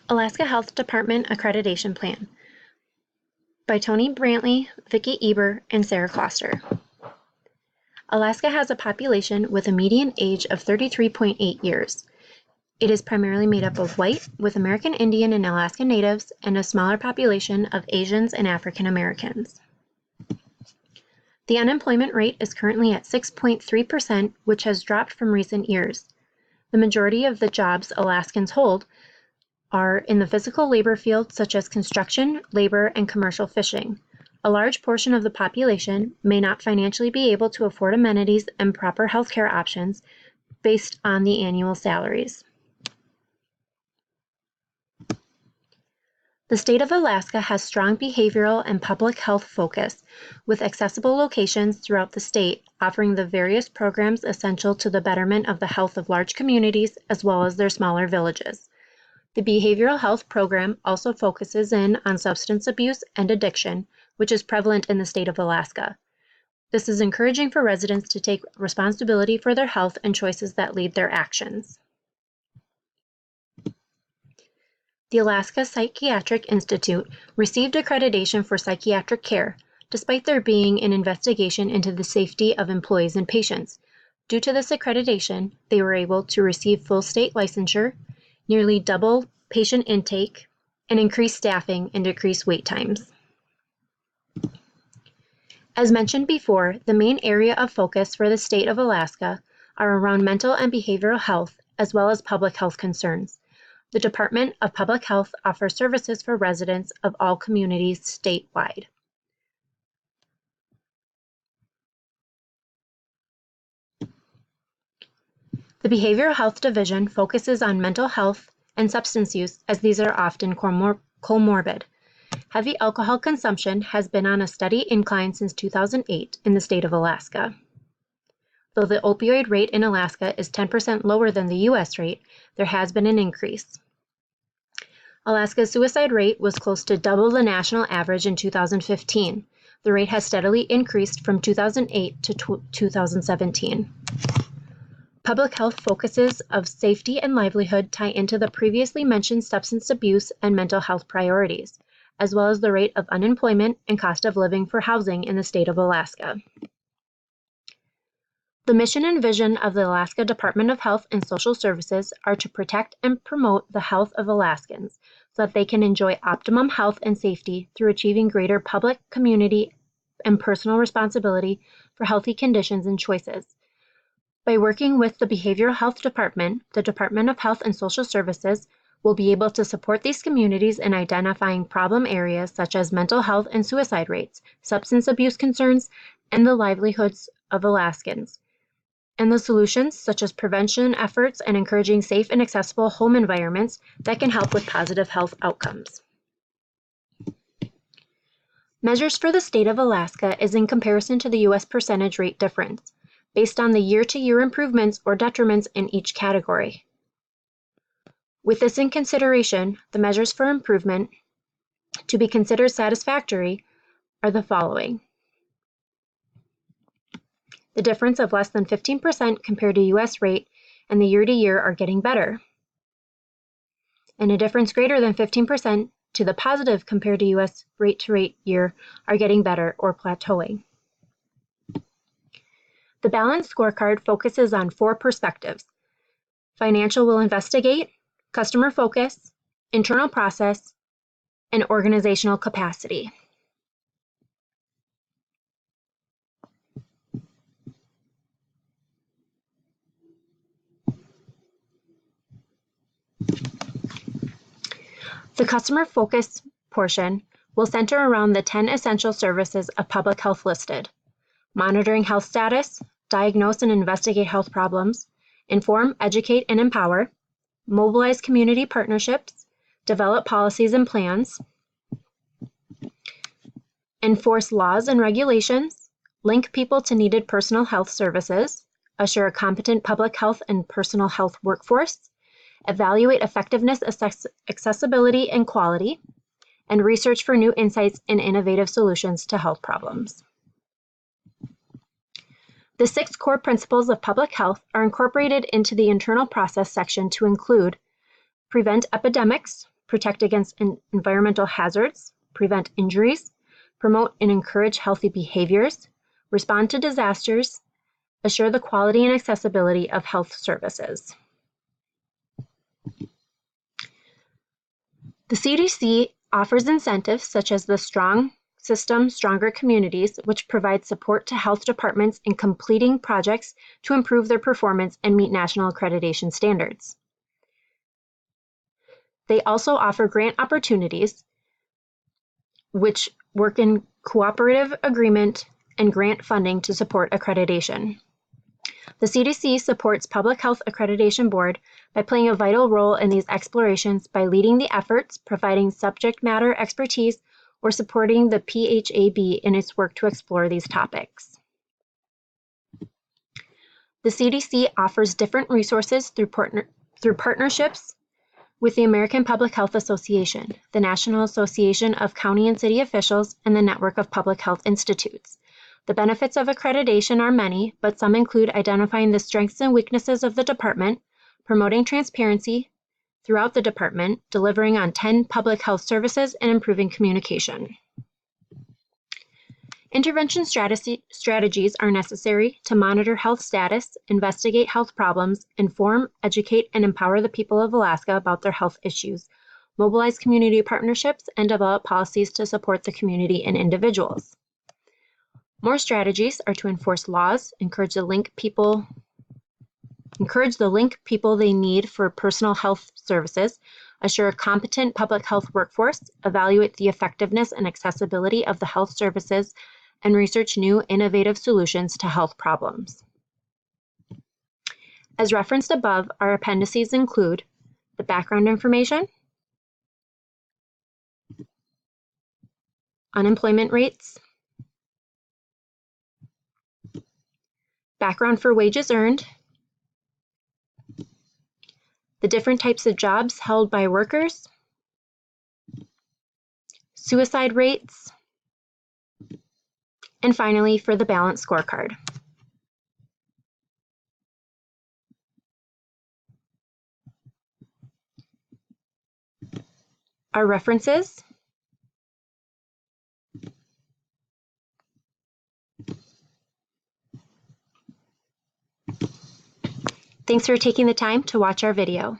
Alaska Health Department Accreditation Plan by Tony Brantley, Vicki Eber, and Sarah Kloster. Alaska has a population with a median age of 33.8 years. It is primarily made up of white, with American Indian and Alaska Natives, and a smaller population of Asians and African Americans. The unemployment rate is currently at 6.3%, which has dropped from recent years. The majority of the jobs Alaskans hold are in the physical labor field, such as construction, labor, and commercial fishing. A large portion of the population may not financially be able to afford amenities and proper healthcare options based on the annual salaries. The state of Alaska has strong behavioral and public health focus, with accessible locations throughout the state offering the various programs essential to the betterment of the health of large communities as well as their smaller villages. The behavioral health program also focuses in on substance abuse and addiction, which is prevalent in the state of Alaska. This is encouraging for residents to take responsibility for their health and choices that lead their actions. The Alaska Psychiatric Institute received accreditation for psychiatric care, despite there being an investigation into the safety of employees and patients. Due to this accreditation, they were able to receive full state licensure, nearly double patient intake, and increase staffing and decrease wait times. As mentioned before, the main area of focus for the state of Alaska are around mental and behavioral health, as well as public health concerns. The Department of Public Health offers services for residents of all communities statewide. The Behavioral Health Division focuses on mental health and substance use, as these are often comorbid. Heavy alcohol consumption has been on a steady incline since 2008 in the state of Alaska. Though the opioid rate in Alaska is 10% lower than the U.S. rate, there has been an increase. Alaska's suicide rate was close to double the national average in 2015. The rate has steadily increased from 2008 to 2017. Public health focuses of safety and livelihood tie into the previously mentioned substance abuse and mental health priorities, as well as the rate of unemployment and cost of living for housing in the state of Alaska. The mission and vision of the Alaska Department of Health and Social Services are to protect and promote the health of Alaskans so that they can enjoy optimum health and safety through achieving greater public, community, and personal responsibility for healthy conditions and choices. By working with the Behavioral Health Department, the Department of Health and Social Services will be able to support these communities in identifying problem areas such as mental health and suicide rates, substance abuse concerns, and the livelihoods of Alaskans, and the solutions such as prevention efforts and encouraging safe and accessible home environments that can help with positive health outcomes. Measures for the state of Alaska is in comparison to the U.S. percentage rate difference, based on the year-to-year improvements or detriments in each category. With this in consideration, the measures for improvement to be considered satisfactory are the following. The difference of less than 15% compared to U.S. rate and the year-to-year are getting better. And a difference greater than 15% to the positive compared to U.S. rate-to-rate year are getting better or plateauing. The balanced scorecard focuses on 4 perspectives: financial will investigate, customer focus, internal process, and organizational capacity. The customer focus portion will center around the 10 essential services of public health listed: monitoring health status, diagnose and investigate health problems, inform, educate, and empower, mobilize community partnerships, develop policies and plans, enforce laws and regulations, link people to needed personal health services, assure a competent public health and personal health workforce, evaluate effectiveness, accessibility, and quality, and research for new insights and innovative solutions to health problems. The 6 core principles of public health are incorporated into the internal process section to include prevent epidemics, protect against environmental hazards, prevent injuries, promote and encourage healthy behaviors, respond to disasters, assure the quality and accessibility of health services. The CDC offers incentives such as the Strong System, Stronger Communities, which provide support to health departments in completing projects to improve their performance and meet national accreditation standards. They also offer grant opportunities, which work in cooperative agreement and grant funding to support accreditation. The CDC supports Public Health Accreditation Board by playing a vital role in these explorations by leading the efforts, providing subject matter expertise, or supporting the PHAB in its work to explore these topics. The CDC offers different resources through partnerships with the American Public Health Association, the National Association of County and City Officials, and the Network of Public Health Institutes. The benefits of accreditation are many, but some include identifying the strengths and weaknesses of the department, promoting transparency throughout the department, delivering on 10 public health services, and improving communication. Intervention strategies are necessary to monitor health status, investigate health problems, inform, educate, and empower the people of Alaska about their health issues, mobilize community partnerships, and develop policies to support the community and individuals. More strategies are to enforce laws, encourage the link people they need for personal health services, assure a competent public health workforce, evaluate the effectiveness and accessibility of the health services, and research new innovative solutions to health problems. As referenced above, our appendices include the background information, unemployment rates, background for wages earned, the different types of jobs held by workers, suicide rates, and finally, for the balanced scorecard. Our references, thanks for taking the time to watch our video.